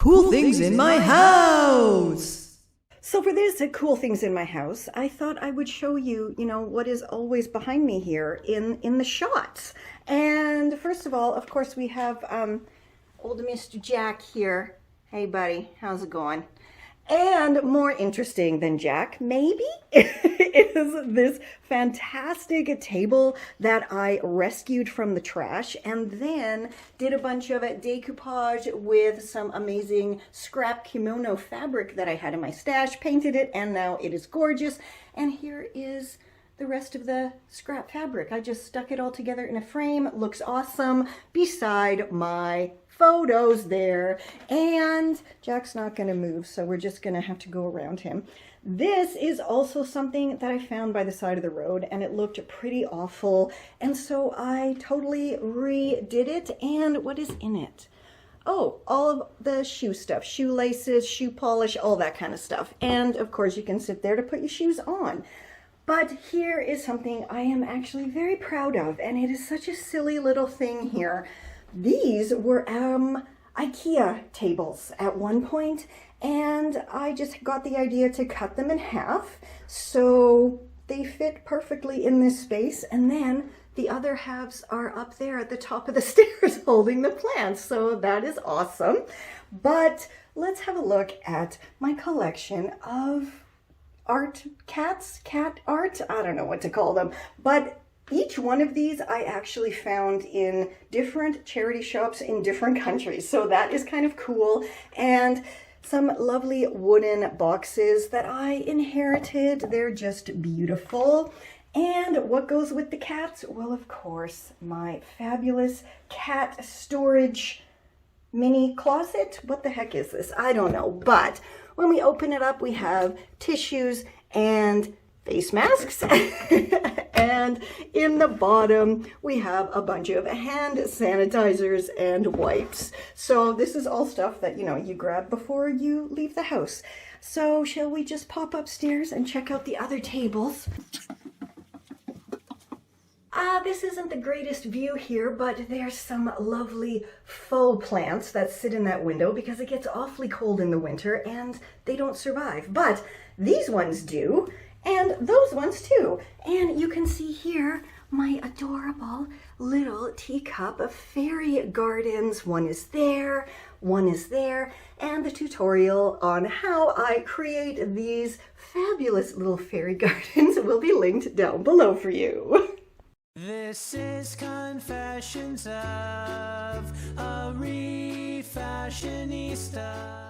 Cool things in my house. So for this cool things in my house, I thought I would show you, what is always behind me here in the shots. And first of all, of course, we have old Mr. Jack here. Hey, buddy, how's it going? And more interesting than Jack, maybe, is this fantastic table that I rescued from the trash and then did a bunch of decoupage with some amazing scrap kimono fabric that I had in my stash, painted it, and now it is gorgeous. And here is the rest of the scrap fabric. I just stuck it all together in a frame. It looks awesome beside my photos there. And Jack's not going to move, so we're just going to have to go around him. This is also something that I found by the side of the road, and it looked pretty awful. And so I totally redid it. And what is in it? Oh, all of the shoe stuff, shoelaces, shoe polish, all that kind of stuff. And of course you can sit there to put your shoes on. But here is something I am actually very proud of, and it is such a silly little thing here. These were IKEA tables at one point, and I just got the idea to cut them in half so they fit perfectly in this space, and then the other halves are up there at the top of the stairs holding the plants, so that is awesome. But let's have a look at my collection of cat art, I don't know what to call them, but each one of these I actually found in different charity shops in different countries, so that is kind of cool. And some lovely wooden boxes that I inherited. They're just beautiful. And what goes with the cats? Well, of course, my fabulous cat storage mini closet. What the heck is this? I don't know, but when we open it up, we have tissues and face masks. And in the bottom, we have a bunch of hand sanitizers and wipes. So this is all stuff that, you grab before you leave the house. So shall we just pop upstairs and check out the other tables? This isn't the greatest view here, but there's some lovely faux plants that sit in that window because it gets awfully cold in the winter and they don't survive. But these ones do, and those ones too. And you can see here my adorable little teacup of fairy gardens. One is there, and the tutorial on how I create these fabulous little fairy gardens will be linked down below for you. This is Confessions of a Refashionista.